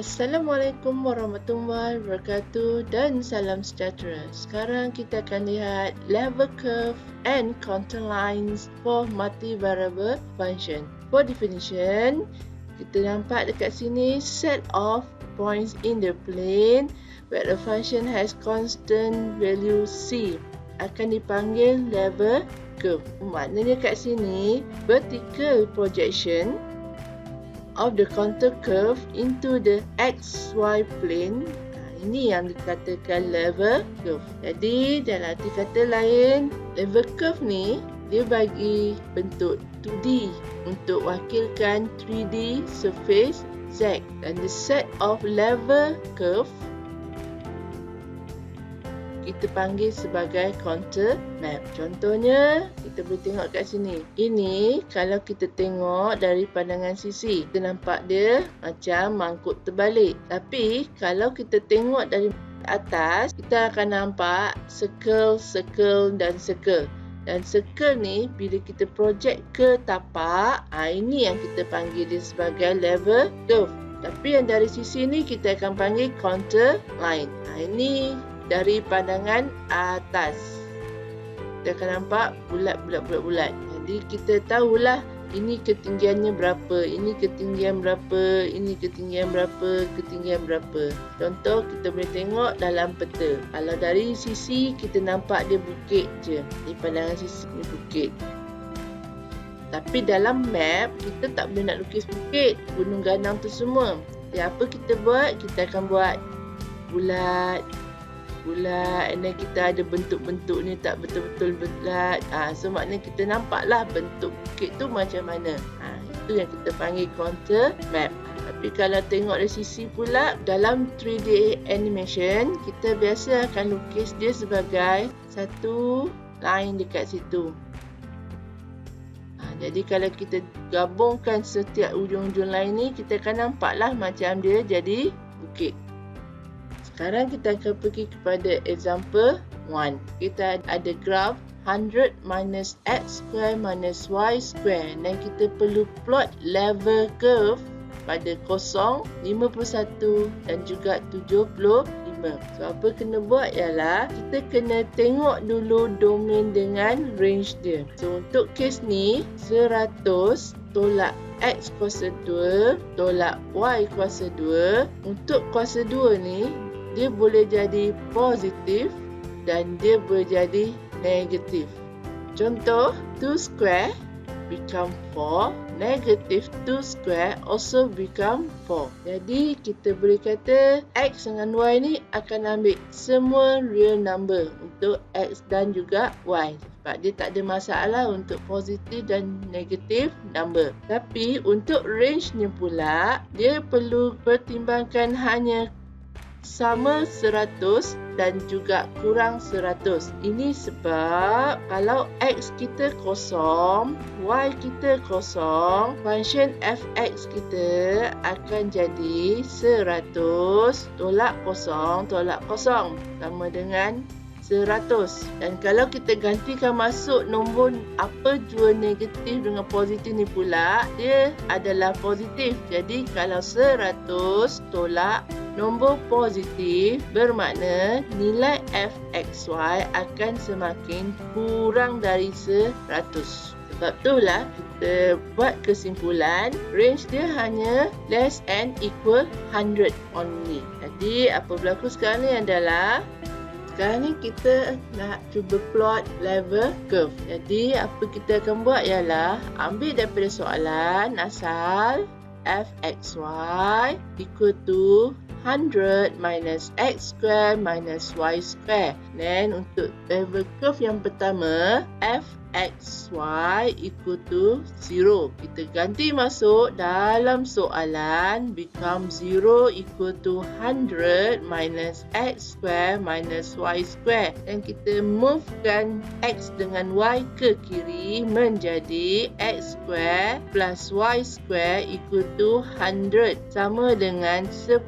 Assalamualaikum warahmatullahi wabarakatuh dan salam sejahtera. Sekarang kita akan lihat level curve and contour lines for multivariable function. For definition, kita nampak dekat sini set of points in the plane where the function has constant value c akan dipanggil level curve. Maknanya kat sini vertical projection of the contour curve into the xy plane. Ini yang dikatakan level curve. Jadi dalam arti kata lain, level curve ni dia bagi bentuk 2D untuk wakilkan 3D surface Z. Dan the set of level curve kita panggil sebagai contour map. Contohnya, kita boleh tengok kat sini. Ini kalau kita tengok dari pandangan sisi, kita nampak dia macam mangkuk terbalik. Tapi kalau kita tengok dari atas, kita akan nampak circle, circle dan circle. Dan circle ni bila kita project ke tapak, ini yang kita panggil dia sebagai level curve. Tapi yang dari sisi ni kita akan panggil contour line. Ini dari pandangan atas. Kita akan nampak bulat. Jadi kita tahulah ini ketinggiannya berapa, ini ketinggian berapa, ini ketinggian berapa, ketinggian berapa. Contoh kita boleh tengok dalam peta. Kalau dari sisi kita nampak dia bukit je. Di pandangan sisi ni bukit. Tapi dalam map kita tak boleh nak lukis bukit, gunung ganang tu semua. Jadi apa kita buat? Kita akan buat bulat, and then kita ada bentuk-bentuk ni tak betul-betul bulat. So maknanya kita nampaklah bentuk bukit tu macam mana. Itu yang kita panggil contour map. Tapi kalau tengok dari sisi pula, dalam 3D animation, kita biasa akan lukis dia sebagai satu line dekat situ. Jadi kalau kita gabungkan setiap ujung-ujung line ni, kita akan nampaklah macam dia jadi bukit. Sekarang kita akan pergi kepada example 1. Kita ada graf 100 minus x square minus y square. Dan kita perlu plot level curve pada 0, 51 dan juga 75. So apa kena buat ialah kita kena tengok dulu domain dengan range dia. So untuk kes ni 100 tolak x kuasa 2 tolak y kuasa 2. Untuk kuasa 2 ni dia boleh jadi positif dan dia boleh jadi negatif. Contoh, 2 square become 4, negative 2 square also become 4. Jadi kita boleh kata x dengan y ni akan ambil semua real number untuk x dan juga y. Sebab dia tak ada masalah untuk positif dan negatif number. Tapi untuk range ni pula, dia perlu pertimbangkan hanya sama 100 dan juga kurang 100. Ini sebab kalau x kita kosong, y kita kosong, function fx kita akan jadi 100 tolak kosong tolak kosong sama dengan 100. Dan kalau kita gantikan masuk nombor apa jua negatif dengan positif ni pula, dia adalah positif. Jadi kalau 100 tolak nombor positif, bermakna nilai fxy akan semakin kurang dari 100. Sebab itulah kita buat kesimpulan range dia hanya less and equal 100 only. Jadi apa berlaku sekarang ni adalah sekarang ni kita nak cuba plot level curve. Jadi apa kita akan buat ialah ambil daripada soalan asal fxy equal to 100 minus x square minus y square. Dan untuk level curve yang pertama, fxy equal to 0. Kita ganti masuk dalam soalan become 0 equal to 100 minus x square minus y square. Dan kita movekan x dengan y ke kiri menjadi x square plus y square equal to 100 sama dengan 10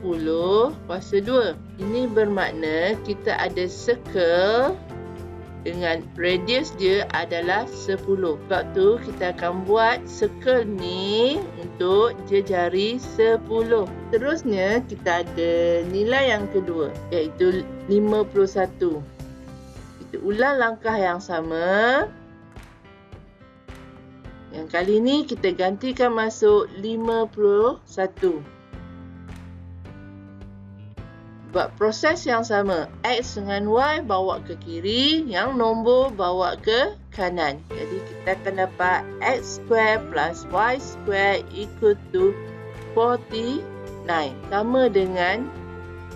kuasa 2. Ini bermakna kita ada circle dengan radius dia adalah 10. Sebab tu kita akan buat circle ni untuk jejari 10. Terusnya kita ada nilai yang kedua, iaitu 51. Kita ulang langkah yang sama. Yang kali ni kita gantikan masuk 51. Buat proses yang sama. X dengan Y bawa ke kiri, yang nombor bawa ke kanan. Jadi kita akan dapat X square plus Y square equal to 49. Sama dengan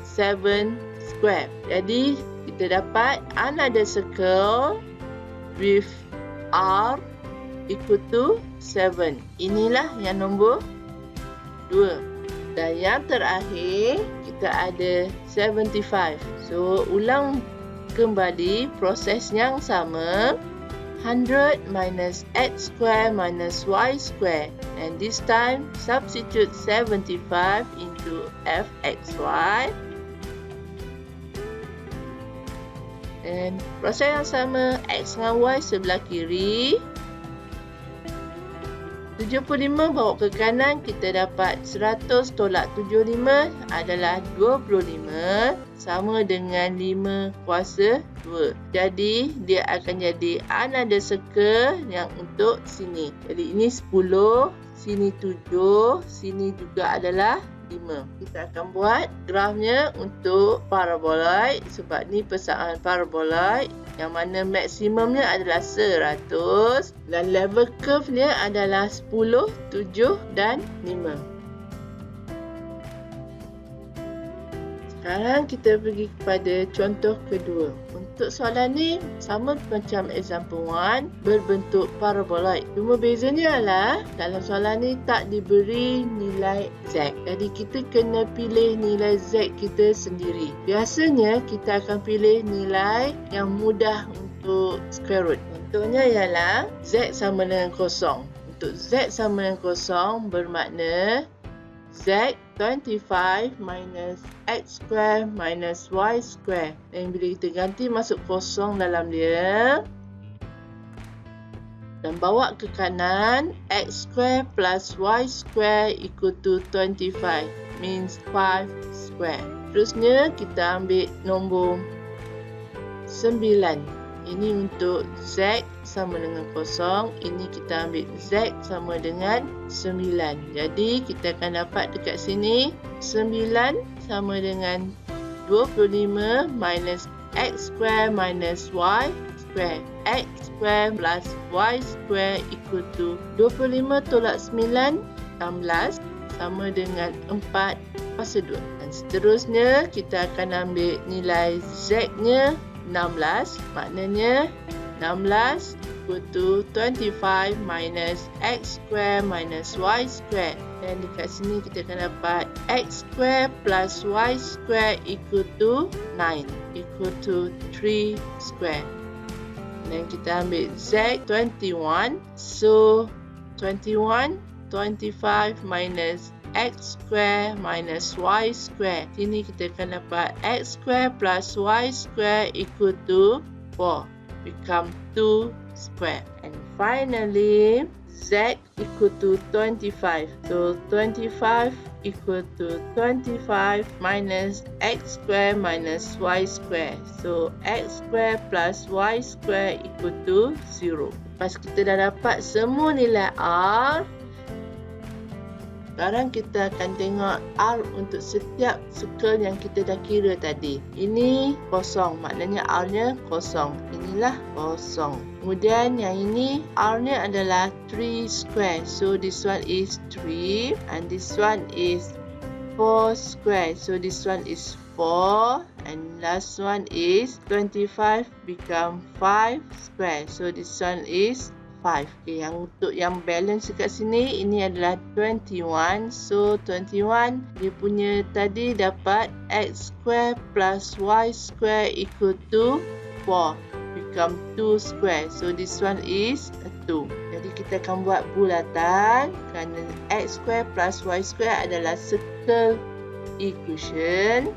7 square. Jadi kita dapat another circle with R equal to 7. Inilah yang nombor 2. Dan yang terakhir, kita ada 75. So, ulang kembali proses yang sama. 100 minus X square minus Y square. And this time, substitute 75 into Fxy. Dan proses yang sama, X dengan Y sebelah kiri. 75 bawa ke kanan, kita dapat 100 tolak 75 adalah 25, sama dengan 5 kuasa 2. Jadi, dia akan jadi another circle yang untuk sini. Jadi, ini 10, sini 7, sini juga adalah 5. Kita akan buat grafnya untuk paraboloid sebab ni persamaan paraboloid yang mana maksimumnya adalah 100 dan level curve-nya adalah 10, 7 dan 5. Sekarang kita pergi kepada contoh kedua. Untuk soalan ni sama macam example 1, berbentuk paraboloid. Cuma bezanya adalah dalam soalan ni tak diberi nilai Z. Jadi kita kena pilih nilai Z kita sendiri. Biasanya kita akan pilih nilai yang mudah untuk square root. Contohnya ialah Z sama dengan 0. Untuk Z sama dengan 0 bermakna Z 25 minus X square minus Y square. Dan bila kita ganti masuk kosong dalam dia dan bawa ke kanan, X square plus Y square equal to 25 means 5 square. Terusnya kita ambil nombor 9. Ini untuk Z sama dengan 0. Ini kita ambil Z sama dengan 9. Jadi kita akan dapat dekat sini 9 sama dengan 25 minus X square minus Y square. X square plus Y square equal to 25 tolak 9, 16 sama dengan 4 kuasa 2. Dan seterusnya kita akan ambil nilai Z-nya 16, maknanya 16 equal to 25 minus X square minus Y square. Dan dekat sini kita akan dapat X square plus Y square equal to 9, equal to 3 square. Dan kita ambil Z 21, so 21, 25 minus X square minus Y square. Sini kita akan dapat X square plus Y square equal to 4. Become 2 square. And finally, Z equal to 25. So 25 equal to 25 minus X square minus Y square. So X square plus Y square equal to 0. Lepas kita dah dapat semua nilai R, sekarang kita akan tengok R untuk setiap circle yang kita dah kira tadi. Ini kosong, maknanya R-nya kosong. Inilah kosong. Kemudian yang ini R-nya adalah 3 square. So this one is 3 and this one is 4 square. So this one is 4 and last one is 25 become 5 square. So this one is 5. Okay, yang untuk yang balance dekat sini ini adalah 21. So 21 dia punya tadi dapat X square plus Y square equal to 4 become 2 square. So this one is 2. Jadi kita akan buat bulatan kerana X square plus Y square adalah circle equation.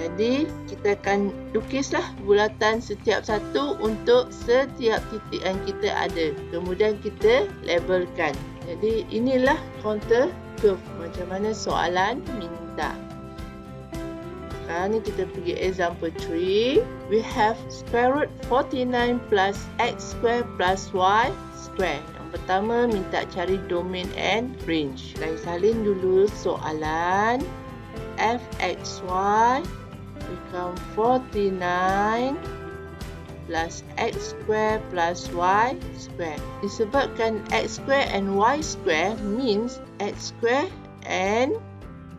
Jadi kita akan lukislah bulatan setiap satu untuk setiap titik yang kita ada. Kemudian kita labelkan. Jadi inilah contour curve macam mana soalan minta. Sekarang ni kita pergi example 3. We have square root 49 plus x square plus y square. Yang pertama minta cari domain and range. Saya salin dulu soalan. fxy become 49 plus x square plus y square. Disebabkan x square and y square means x square and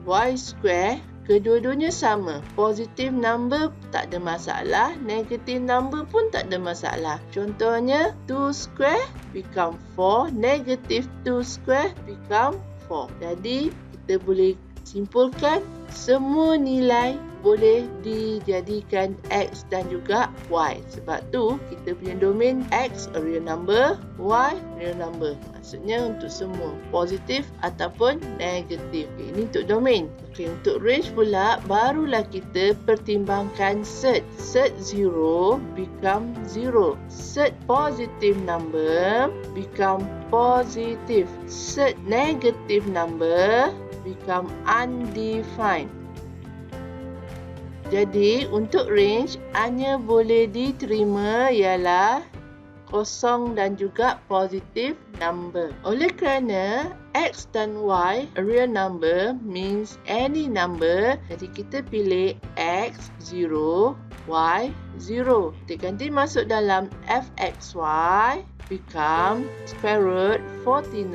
y square kedua-duanya sama. Positive number tak ada masalah, negative number pun tak ada masalah. Contohnya 2 square become 4, negative 2 square become 4. Jadi kita boleh simpulkan semua nilai boleh dijadikan x dan juga y. Sebab tu kita punya domain x a real number, y real number. Maksudnya untuk semua positif ataupun negatif. Ini untuk domain. Untuk range pula barulah kita pertimbangkan set. Set 0 become 0. Set positive number become positive. Set negative number become undefined. Jadi untuk range hanya boleh diterima ialah kosong dan juga positive number. Oleh kerana x dan y a real number means any number, jadi kita pilih x 0, y 0. Kita ganti masuk dalam fxy become square root 49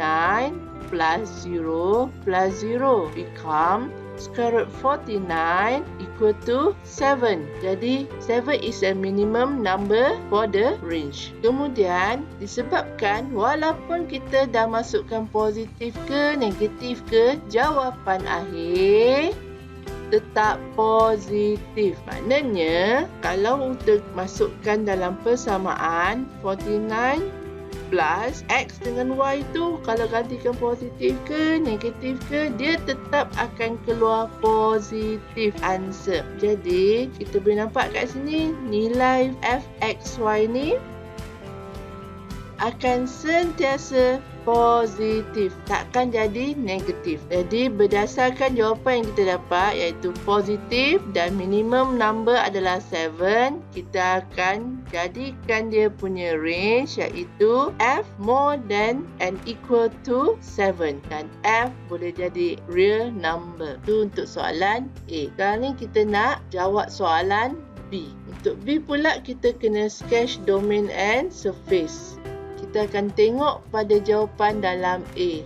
plus 0 plus 0 become square root 49 equal to 7. Jadi 7 is a minimum number for the range. Kemudian disebabkan walaupun kita dah masukkan positif ke negatif ke, jawapan akhir tetap positif. Maknanya kalau untuk masukkan dalam persamaan 49 plus x dengan y tu kalau gantikan positif ke negatif ke, dia tetap akan keluar positif answer. Jadi kita boleh nampak kat sini nilai fxy ni akan sentiasa positif, takkan jadi negatif. Jadi berdasarkan jawapan yang kita dapat iaitu positif dan minimum number adalah 7, kita akan jadikan dia punya range iaitu f more than and equal to 7 dan f boleh jadi real number. Itu untuk soalan A. Sekarang ni kita nak jawab soalan B. Untuk B pula kita kena sketch domain and surface. Kita akan tengok pada jawapan dalam A.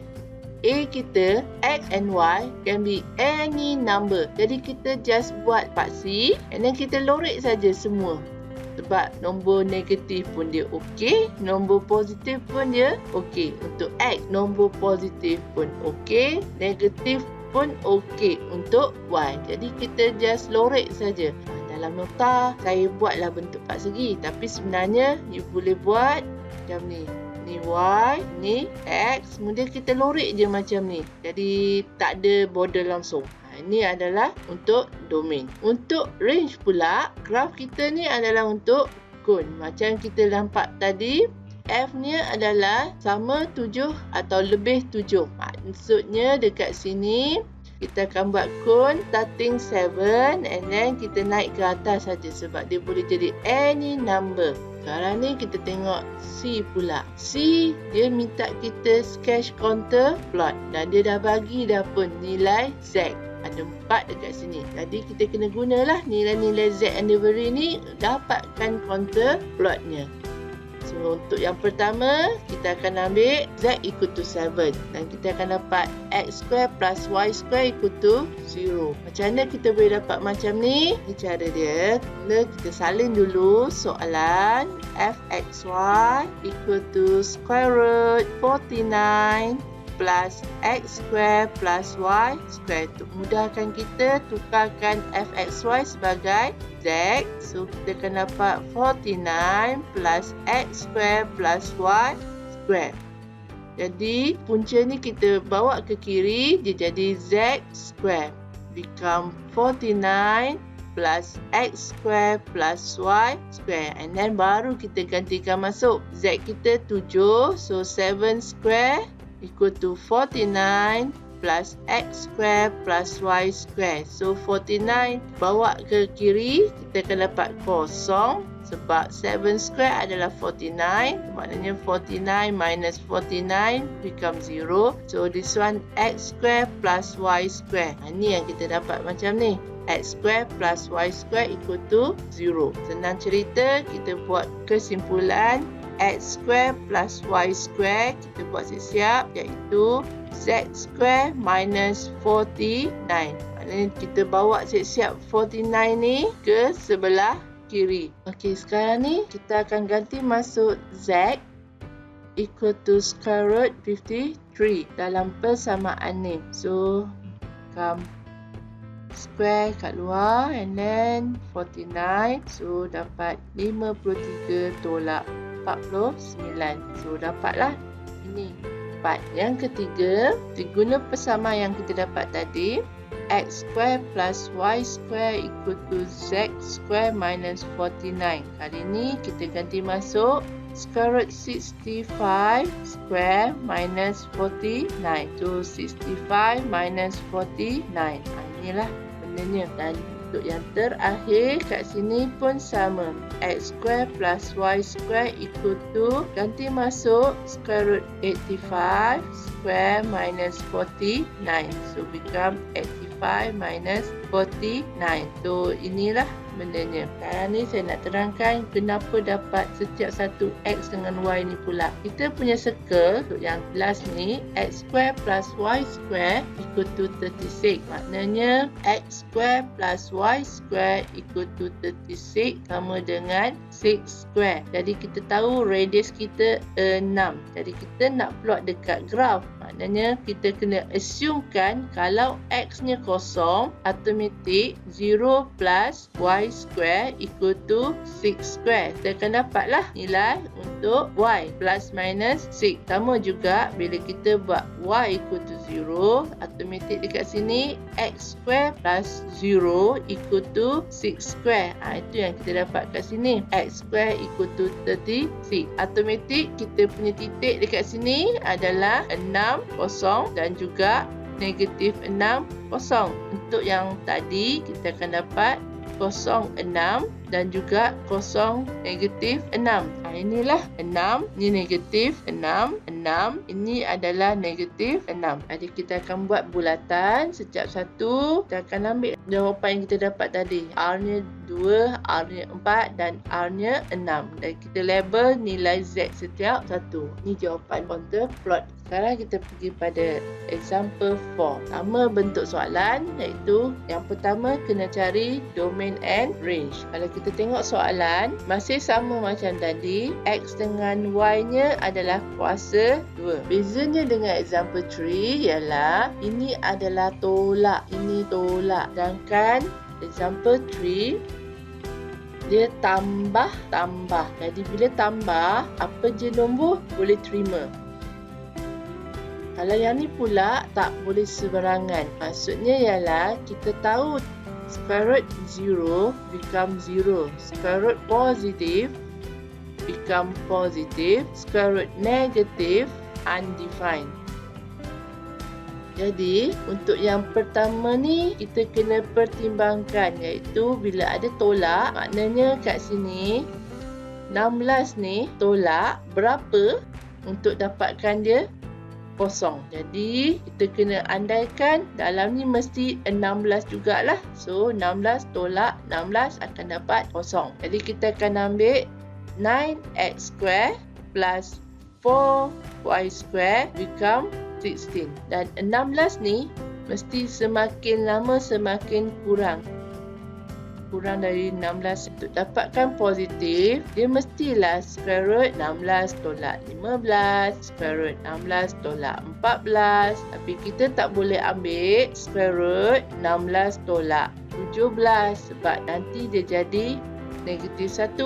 A kita, x and y can be any number. Jadi kita just buat paksi and then kita lorek saja semua. Sebab nombor negatif pun dia okey, nombor positif pun dia okey. Untuk x, nombor positif pun okey, negatif pun okey untuk y. Jadi kita just lorek saja. Dalam nota, saya buatlah bentuk persegi. Tapi sebenarnya, you boleh buat macam ni. Ni y, ni x. Kemudian kita lorek je macam ni. Jadi tak ada border langsung. Ini adalah untuk domain. Untuk range pula, graf kita ni adalah untuk cone. Macam kita nampak tadi, f nya adalah sama 7 atau lebih 7. Maksudnya dekat sini, kita akan buat cone starting 7 and then kita naik ke atas saja sebab dia boleh jadi any number. Sekarang ni kita tengok C pula. C dia minta kita sketch contour plot dan dia dah bagi dah pun nilai Z. Ada 4 dekat sini. Jadi kita kena gunalah nilai-nilai Z and delivery ni dapatkan contour plotnya. So untuk yang pertama kita akan ambil Z equal to 7 dan kita akan dapat X square plus Y square equal to 0. Macam mana kita boleh dapat macam ni? Ini cara dia. Kita salin dulu soalan fxy equal to square root 49 plus x square plus y square. Untuk mudahkan kita, tukarkan fxy sebagai z. So kita akan dapat 49 plus x square plus y square. Jadi punca ni kita bawa ke kiri, dia jadi z square. Become 49 plus x square plus y square. And then baru kita gantikan masuk. Z kita 7. So 7 square equal to 49 plus x square plus y square. So 49 bawa ke kiri, kita akan dapat kosong. Sebab 7 square adalah 49. Maknanya 49 minus 49 become 0. So this one x square plus y square. Ini yang kita dapat macam ni. X square plus y square equal to 0. Senang cerita, kita buat kesimpulan. X square plus y square, kita buat siap-siap, iaitu z square minus 49. Maknanya kita bawa siap-siap 49 ni ke sebelah kiri. Okey, sekarang ni kita akan ganti masuk z equal to square root 53 dalam persamaan ni. So, square kat luar and then 49. So, dapat 53 tolak 49. So, dapatlah ini 4. Yang ketiga, diguna persamaan yang kita dapat tadi, x square plus y square equal to z square minus 49. Kali ni kita ganti masuk square root 65 square minus 49. So 65 minus 49. Inilah bendanya. Dan untuk yang terakhir kat sini pun sama. X square plus y square equal to, ganti masuk square root 85 square minus 49. So become 85 minus 49. So inilah bendanya. Sekarang ni saya nak terangkan kenapa dapat setiap satu x dengan y ni pula. Kita punya circle untuk yang last ni, x square plus y square equal to 36. Maknanya x square plus y square equal to 36 sama dengan 6 square. Jadi kita tahu radius kita 6. Jadi kita nak plot dekat graf. Maknanya kita kena assumekan kalau x nya kosong, automatik 0 plus y square equal to 6 square. Kita akan dapatlah nilai untuk y plus minus 6. Sama juga bila kita buat y equal to 0, automatik dekat sini x square plus 0 equal to 6 square. Itu yang kita dapat kat sini. X square equal to 36. Automatik kita punya titik dekat sini adalah 6, kosong dan juga negatif 6, kosong. Untuk yang tadi kita akan dapat 0, 6 dan juga 0, negatif 6. Inilah 6, ini negatif 6, 6, ini adalah negatif 6. Jadi kita akan buat bulatan setiap satu. Kita akan ambil jawapan yang kita dapat tadi. R-nya 2, R-nya 4 dan R-nya 6. Dan kita label nilai Z setiap satu. Ini jawapan kontur plot. Sekarang kita pergi pada example 4. Sama bentuk soalan, iaitu yang pertama kena cari domain and range. Kalau kita tengok soalan, masih sama macam tadi. X dengan Y nya adalah kuasa 2. Bezanya dengan example 3 ialah ini adalah tolak, ini tolak. Sedangkan example 3 dia tambah. Jadi bila tambah, apa je nombor boleh terima. Kalau yang ni pula tak boleh seberangan. Maksudnya ialah kita tahu square root 0 become 0. Square root positive become positive. Square root negative undefined. Jadi untuk yang pertama ni kita kena pertimbangkan, iaitu bila ada tolak, maknanya kat sini 16 ni tolak berapa untuk dapatkan dia kosong. Jadi kita kena andaikan dalam ni mesti 16 jugalah. So 16 tolak 16 akan dapat kosong. Jadi kita akan ambil 9x square plus 4y square become 16. Dan 16 ni mesti semakin lama semakin kurang dari 16. Untuk dapatkan positif, dia mestilah square root 16 tolak 15, square root 16 tolak 14. Tapi kita tak boleh ambil square root 16 tolak 17 sebab nanti dia jadi negatif 1.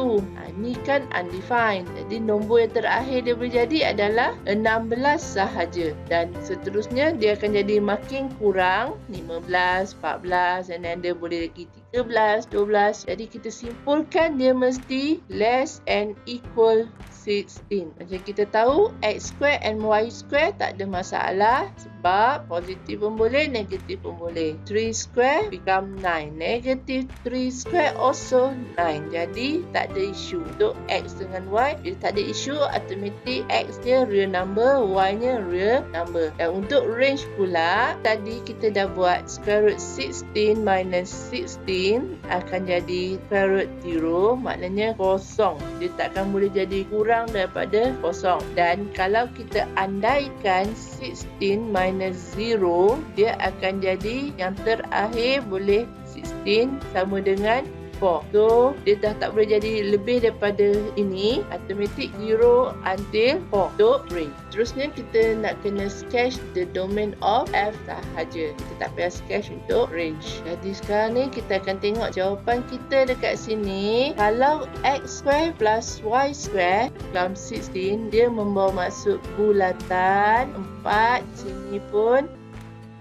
Ini kan undefined. Jadi nombor yang terakhir dia boleh jadi adalah 16 sahaja. Dan seterusnya dia akan jadi makin kurang 15, 14 dan then dia boleh lagi 13, 12. Jadi kita simpulkan dia mesti less and equal 16. Macam kita tahu x square and y square tak ada masalah sebab positif pun boleh, negatif pun boleh. 3 square become 9. Negative 3 square also 9. Jadi tak ada isu. Untuk x dengan y, bila tak ada isu, automatic x dia real number, y nya real number. Dan untuk range pula, tadi kita dah buat square root 16 minus 16 akan jadi square root 0, maknanya kosong. Dia takkan boleh jadi kurang daripada kosong. Dan kalau kita andaikan 16 minus 0, dia akan jadi yang terakhir boleh 16 sama dengan 4. So, dia dah tak boleh jadi lebih daripada ini. Automatic 0 until 4 untuk range. Terusnya kita nak kena sketch the domain of f sahaja. Kita tak payah sketch untuk range. Jadi sekarang ni kita akan tengok jawapan kita dekat sini. Kalau x square plus y square dalam 16, dia membawa maksud bulatan 4. Sini pun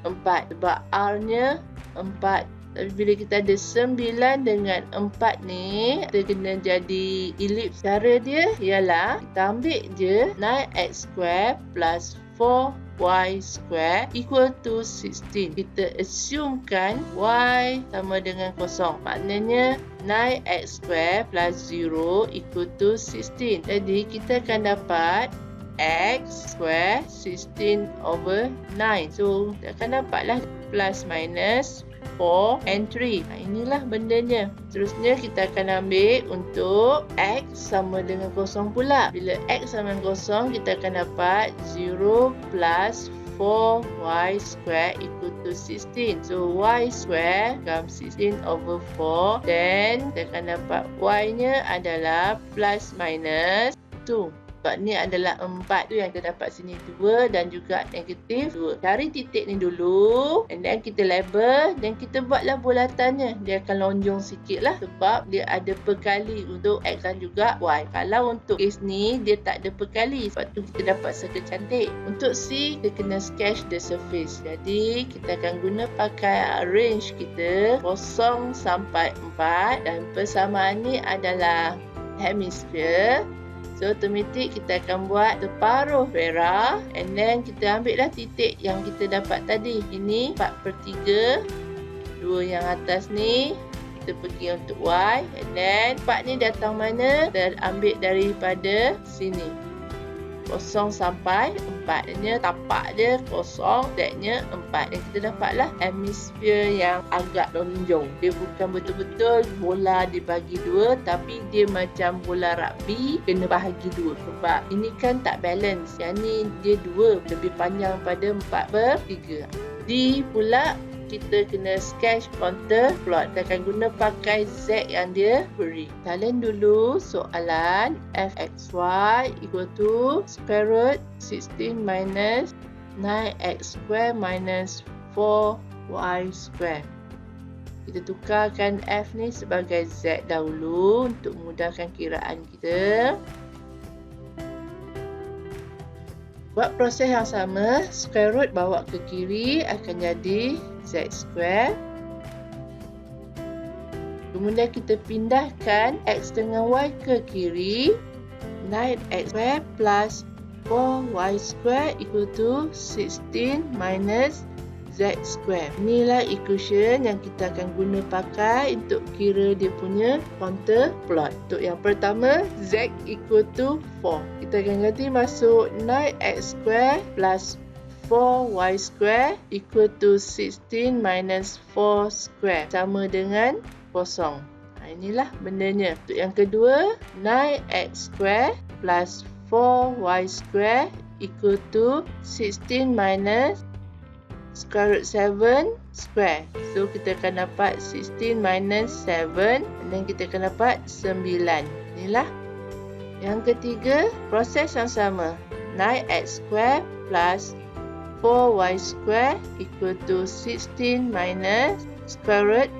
4 sebab r nya 4. Tapi bila kita ada 9 dengan 4 ni, kita kena jadi ellipse. Cara dia ialah kita ambil je 9x square plus 4y square equal to 16. Kita assumekan y sama dengan kosong. Maknanya 9x square plus 0 equal to 16. Jadi kita akan dapat x square 16 over 9. So, kita akan dapatlah plus minus 4 and 3. Inilah bendanya. Terusnya kita akan ambil untuk x sama dengan kosong pula. Bila x sama dengan kosong, kita akan dapat 0 plus 4y square equal to 16. So, y square become 16 over 4. Then, kita akan dapat y nya adalah plus minus 2. Sebab ni adalah 4 tu yang kita dapat sini 2 dan juga negatif 2. Cari titik ni dulu and then kita label dan kita buatlah bulatannya. Dia akan lonjong sikit lah sebab dia ada perkali untuk x dan juga y. Kalau untuk case ni dia tak ada perkali, sebab tu kita dapat circle cantik. Untuk C kita kena sketch the surface. Jadi kita akan guna pakai range kita 0 sampai 4 dan persamaan ni adalah hemisphere. So, automatic kita akan buat separuh merah and then kita ambil lah titik yang kita dapat tadi. Ini 4/3. 2 yang atas ni kita pergi untuk Y and then 4 ni datang mana? Kita ambil daripada sini. 0 sampai 4. Ini tapak dia 0, Z-nya 4. Dan kita dapatlah hemisphere yang agak lonjong. Dia bukan betul-betul bola dibagi 2, tapi dia macam bola rugby kena bahagi 2. Sebab ini kan tak balance. Yang ni dia 2, lebih panjang pada 4/3. D pula kita kena sketch contour plot. Kita akan guna pakai Z yang dia beri. Talen dulu soalan fxy equal to square root 16 minus 9x square minus 4y square. Kita tukarkan f ni sebagai Z dahulu untuk memudahkan kiraan kita. Buat proses yang sama, square root bawa ke kiri akan jadi Z square. Kemudian kita pindahkan x dengan y ke kiri. 9x square plus 4y square equal to 16 minus Z square. Inilah equation yang kita akan guna pakai untuk kira dia punya contour plot. Untuk yang pertama, Z equal to 4. Kita akan ganti masuk 9x square plus 4y square equal to 16 minus 4 square. Sama dengan 0. Inilah bendanya. Untuk yang kedua, 9x square plus 4y square equal to 16 minus square root 7 square. So, kita akan dapat 16 minus 7 dan kita akan dapat 9. Inilah. Yang ketiga, proses yang sama. 9x square plus 4y square equal to 16 minus square root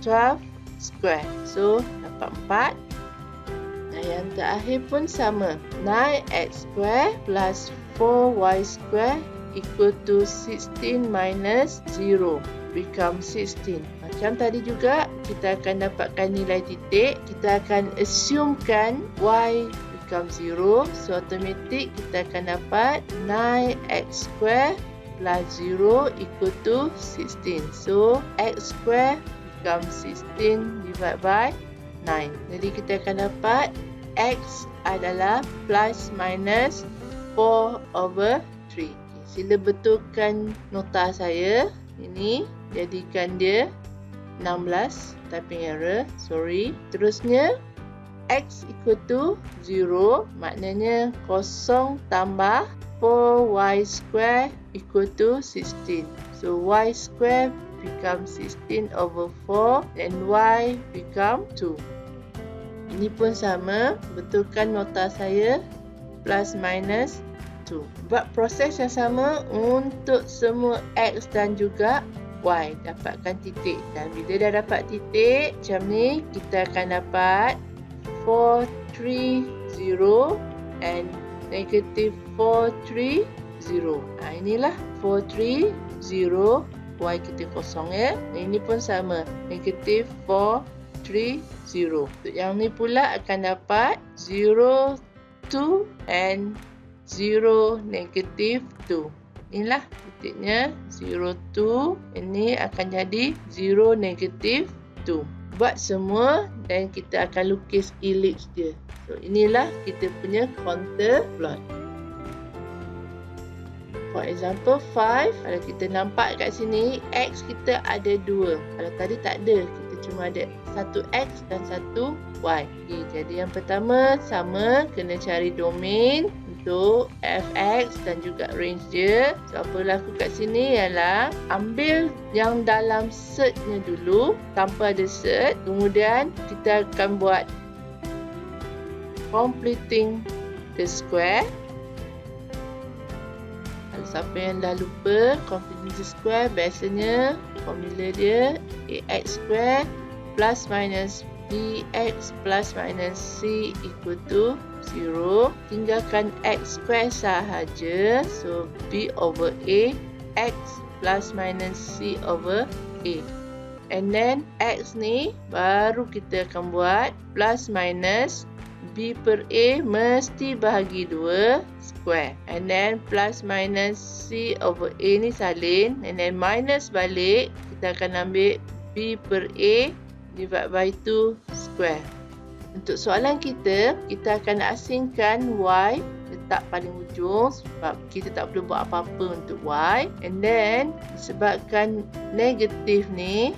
12 square. So, dapat 4. Dan yang terakhir pun sama. 9x square plus 4y square equal to 16 minus 0 become 16. Macam tadi juga, kita akan dapatkan nilai titik. Kita akan assumekan y become 0. So, automatic kita akan dapat 9x square plus 0 equal to 16. So, x square become 16 divided by 9. Jadi, kita akan dapat x adalah plus minus 4 over 3. Sila betulkan nota saya. Ini jadikan dia 16. Typing error. Sorry. Terusnya, x equal to 0. Maknanya 0 tambah 4y square equal to 16. So, y square become 16 over 4 and y become 2. Ini pun sama. Betulkan nota saya. Plus minus 2. Buat proses yang sama untuk semua x dan juga y. Dapatkan titik. Dan bila dah dapat titik, macam ni, kita akan dapat 4, 3, 0 and negative 4, 3, 0. Inilah 4, 3, 0. Y kita kosong ya. Ini pun sama. Negative 4, 3, 0. Untuk yang ni pula akan dapat 0, 2 and 0, negative 2. Inilah titiknya 0, 2. Ini akan jadi 0, negative 2. Buat semua dan kita akan lukis ellipse dia. So, inilah kita punya contour plot. For example, 5. Kalau kita nampak kat sini, x kita ada 2. Kalau tadi tak ada, kita cuma ada satu x dan satu y. Okay, jadi yang pertama, sama, kena cari domain untuk fx dan juga range dia. So, apa berlaku kat sini ialah ambil yang dalam setnya dulu, tanpa ada set. Kemudian, kita akan buat completing the square. Kalau siapa yang dah lupa completing the square, biasanya formula dia ax square plus minus bx plus minus c equal to 0. Tinggalkan x square sahaja. So, b over a, x plus minus c over a. And then, x ni baru kita akan buat plus minus b per a mesti bahagi 2 square. And then, plus minus c over a ni salin. And then, minus balik. Kita akan ambil b per a divide by 2 square. Untuk soalan kita akan asingkan y letak paling ujung sebab kita tak perlu buat apa-apa untuk y. And then, disebabkan negatif ni,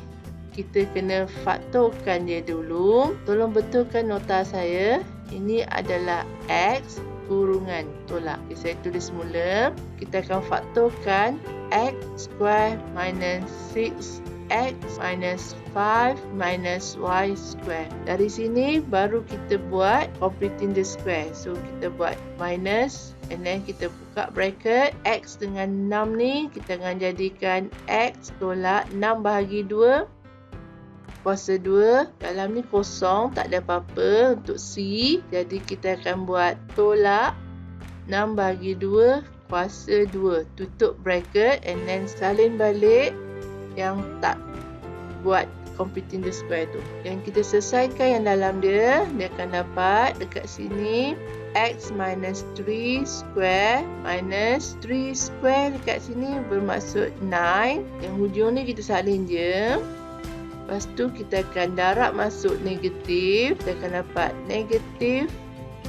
kita kena faktorkan dia dulu. Tolong betulkan nota saya. Ini adalah x kurungan tolak. Okay, saya tulis mula. Kita akan faktorkan x square minus 6x minus 5 minus y square. Dari sini baru kita buat completing the square. So, kita buat minus and then kita buka bracket. X dengan 6 ni kita akan jadikan x tolak 6 bahagi 2 kuasa 2. Dalam ni kosong, tak ada apa-apa untuk c. Jadi, kita akan buat tolak 6 bahagi 2 kuasa 2. Tutup bracket and then salin balik yang tak buat completing the square tu. Yang kita selesaikan yang dalam dia akan dapat dekat sini x minus 3 square minus 3 square dekat sini bermaksud 9. Yang hujung ni kita salin je. Lepas tu kita akan darab masuk negatif. Kita akan dapat negatif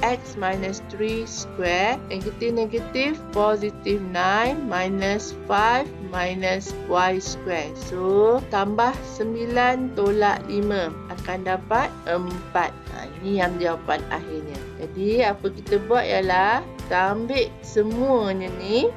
x minus 3 square. Negatif positif 9 minus 5 minus y square. So, tambah 9 tolak 5 akan dapat 4. Ini yang jawapan akhirnya. Jadi, apa kita buat ialah kita ambil semuanya ni.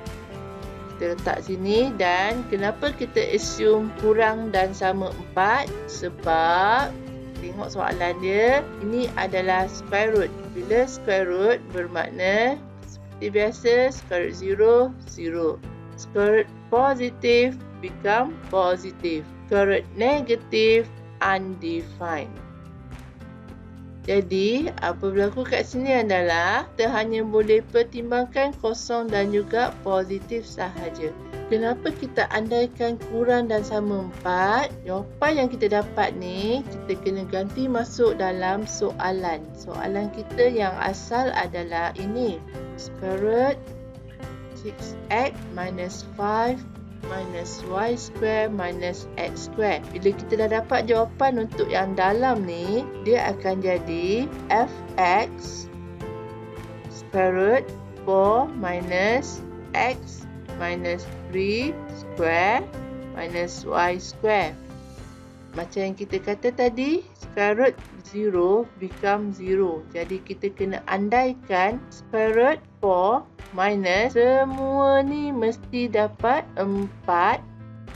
Kita letak sini dan kenapa kita assume kurang dan sama 4? Sebab tengok soalan dia, ini adalah square root. Bila square root bermakna seperti biasa square root 0, 0. Square root positif become positive. Square root negatif undefined. Jadi, apa berlaku kat sini adalah kita hanya boleh pertimbangkan kosong dan juga positif sahaja. Kenapa kita andaikan kurang dan sama 4? Jawapan yang kita dapat ni, kita kena ganti masuk dalam soalan. Soalan kita yang asal adalah ini. Square root 6x minus 5 minus y square minus x square. Bila kita dah dapat jawapan untuk yang dalam ni, dia akan jadi fx square root 4 minus x minus 3 square minus y square. Macam yang kita kata tadi, square root 0 become 0. Jadi kita kena andaikan square root 4 minus semua ni mesti dapat 4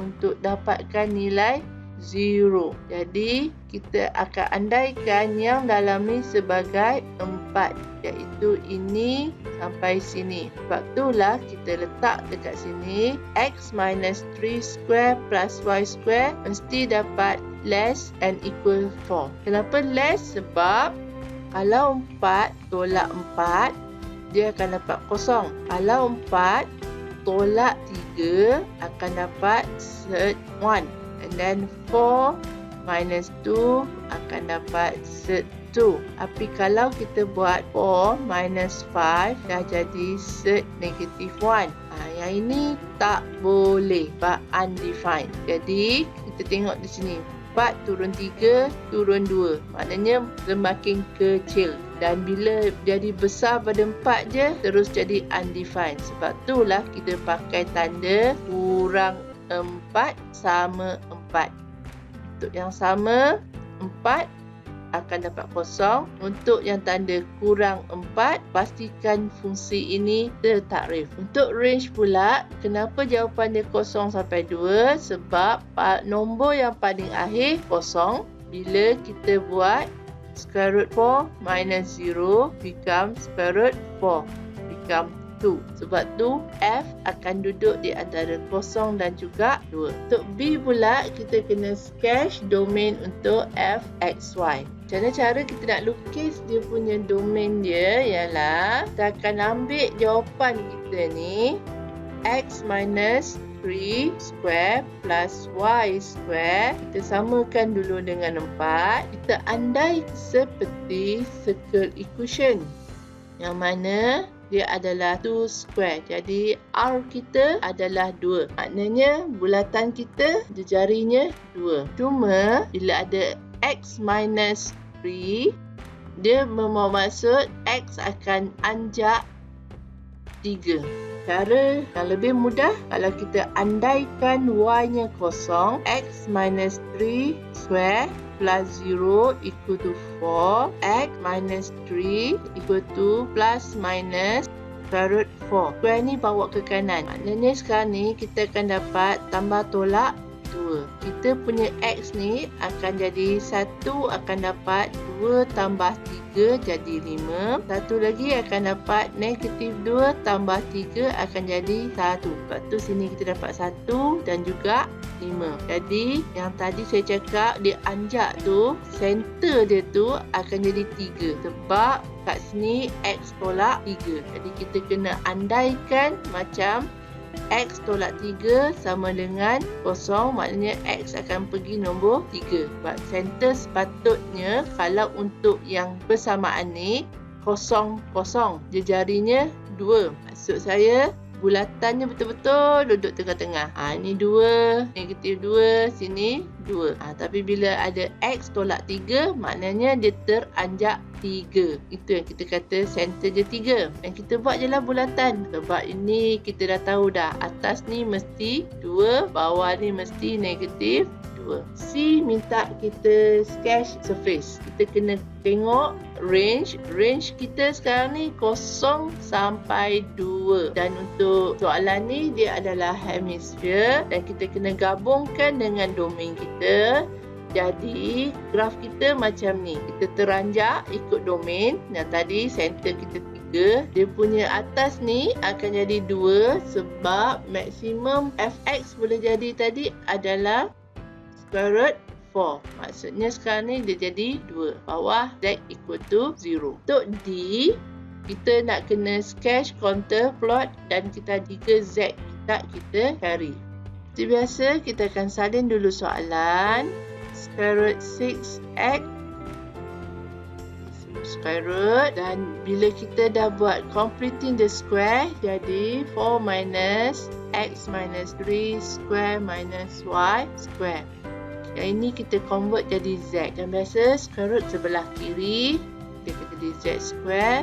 untuk dapatkan nilai 0. Jadi kita akan andaikan yang dalam ni sebagai 4, iaitu ini sampai sini. Sebab itulah kita letak dekat sini x minus 3 square plus y square mesti dapat less and equal 4. Kenapa less? Sebab kalau 4 tolak 4, dia akan dapat kosong. Kalau 4 tolak 3 akan dapat set 1. And then 4 minus 2 akan dapat set 2. Tapi kalau kita buat 4 minus 5 dah jadi set negative 1. Yang ini tak boleh, sebab undefined. Jadi kita tengok di sini. 4 turun 3 turun 2. Maknanya semakin kecil. Dan bila jadi besar pada 4 je, terus jadi undefined. Sebab itulah kita pakai tanda kurang 4 sama 4. Untuk yang sama 4 akan dapat kosong. Untuk yang tanda kurang 4, pastikan fungsi ini tertakrif. Untuk range pula, kenapa jawapan dia 0 sampai 2? Sebab nombor yang paling akhir kosong. Bila kita buat square root 4 minus 0 become square root 4 become 2. Sebab tu F akan duduk di antara 0 dan juga 2. Untuk B pula, kita kena sketch domain untuk f, x, y. Macam mana cara kita nak lukis dia punya domain dia? Ialah kita akan ambil jawapan kita ni, x minus 3 square plus y square. Kita samakan dulu dengan 4. Kita andai seperti circle equation, yang mana dia adalah 2 square. Jadi R kita adalah 2. Maknanya bulatan kita jarinya 2. Cuma bila ada x minus 3, dia bermaksud x akan anjak 3. Cara yang lebih mudah, kalau kita andaikan y-nya kosong, x minus 3 square plus 0 equal to 4. X minus 3 equal to plus minus square root 4. Square ni bawa ke kanan. Maknanya sekarang ni kita akan dapat tambah tolak 2. Kita punya x ni akan jadi 1 akan dapat 2 tambah 3 jadi 5. Satu lagi akan dapat negatif 2 tambah 3 akan jadi 1. Sebab tu sini kita dapat 1 dan juga 5. Jadi yang tadi saya cakap dia anjak tu, center dia tu akan jadi 3. Sebab kat sini x tolak 3. Jadi kita kena andaikan macam x tolak 3 sama dengan 0. Maknanya x akan pergi nombor 3. Sebab center sepatutnya kalau untuk yang bersamaan ni 0, 0. Jarinya 2. Maksud saya bulatannya betul-betul duduk tengah-tengah. Ini 2, negatif 2, sini 2. Tapi bila ada x tolak 3, maknanya dia teranjak 3. Itu yang kita kata center dia 3. Dan kita buat je lah bulatan. Sebab ini kita dah tahu dah. Atas ni mesti 2, bawah ni mesti negatif 2. C minta kita sketch surface. Kita kena tengok range. Range kita sekarang ni 0 sampai 2. Dan untuk soalan ni dia adalah hemisphere. Dan kita kena gabungkan dengan domain kita. Jadi graf kita macam ni. Kita teranjak ikut domain. Yang tadi center kita 3. Dia punya atas ni akan jadi 2. Sebab maksimum fx boleh jadi tadi adalah square root 4. Maksudnya sekarang ni dia jadi 2. Bawah z equal to 0. Untuk D, kita nak kena sketch contour plot dan kita jika z kita setakat kita carry. Seperti biasa, kita akan salin dulu soalan. Square root 6x square root, dan bila kita dah buat completing the square, jadi 4 minus x minus 3 square minus y square. Yang ini kita convert jadi z. Dan biasa square root sebelah kiri, kita jadi z square.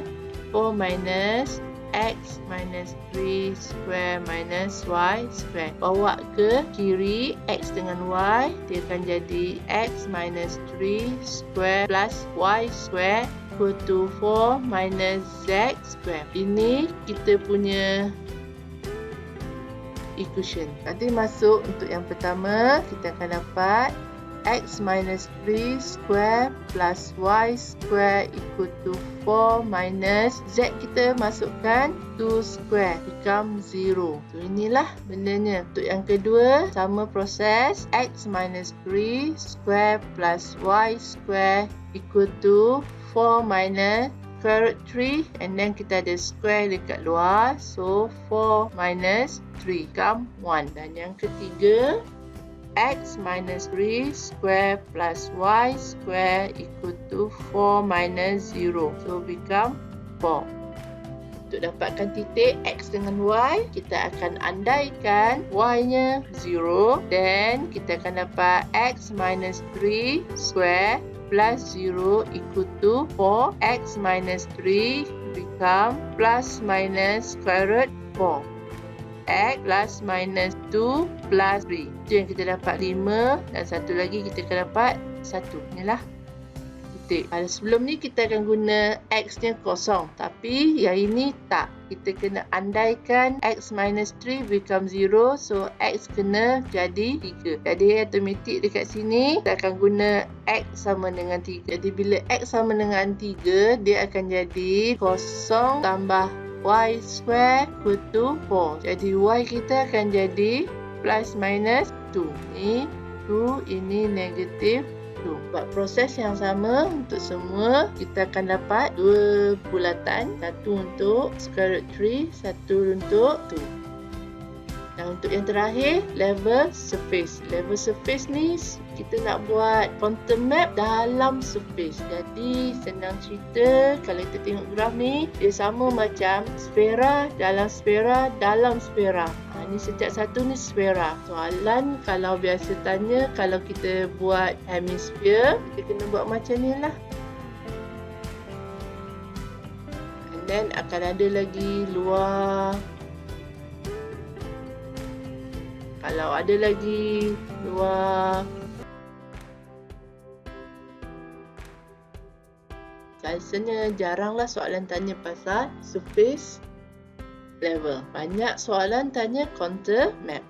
4 minus x minus 3 square minus y square. Bawa ke kiri x dengan y, dia akan jadi x minus 3 square plus y square equal to 4 minus z square. Ini kita punya equation. Nanti masuk untuk yang pertama, kita akan dapat x minus 3 square plus y square equal to 4 minus z kita masukkan 2 square become 0. So inilah bendanya. Untuk yang kedua, sama proses, x minus 3 square plus y square equal to 4 minus square root 3, and then kita ada square dekat luar, so 4 minus 3 become 1. Dan yang ketiga, x minus 3 square plus y square equal to 4 minus 0, so become 4. Untuk dapatkan titik x dengan y, kita akan andaikan y-nya 0, then kita akan dapat x minus 3 square plus 0 equal to 4. X minus 3 become plus minus square root 4. X plus minus 2 plus 3. Itu yang kita dapat 5. Dan satu lagi kita akan dapat 1. Inilah titik. Kalau sebelum ni kita akan guna x-nya kosong. Tapi yang ini tak. Kita kena andaikan x minus 3 become 0. So x kena jadi 3. Jadi automatik dekat sini kita akan guna x sama dengan 3. Jadi bila x sama dengan 3, dia akan jadi kosong tambah y square equal to 4. Jadi y kita akan jadi plus minus 2. Ini 2, ini negatif 2. Buat proses yang sama untuk semua. Kita akan dapat dua bulatan. Satu untuk square root 3, satu untuk 2. Dan untuk yang terakhir, level surface. Level surface ni kita nak buat contour map dalam surface. Jadi senang cerita, kalau kita tengok graf ni, dia sama macam sfera dalam sfera dalam sfera. Ni setiap satu ni sfera. Soalan kalau biasa tanya, kalau kita buat hemisphere, kita kena buat macam ni lah. And then akan ada lagi luar. Kalau ada lagi luar. Biasanya jaranglah soalan tanya pasal surface level. Banyak soalan tanya contour map.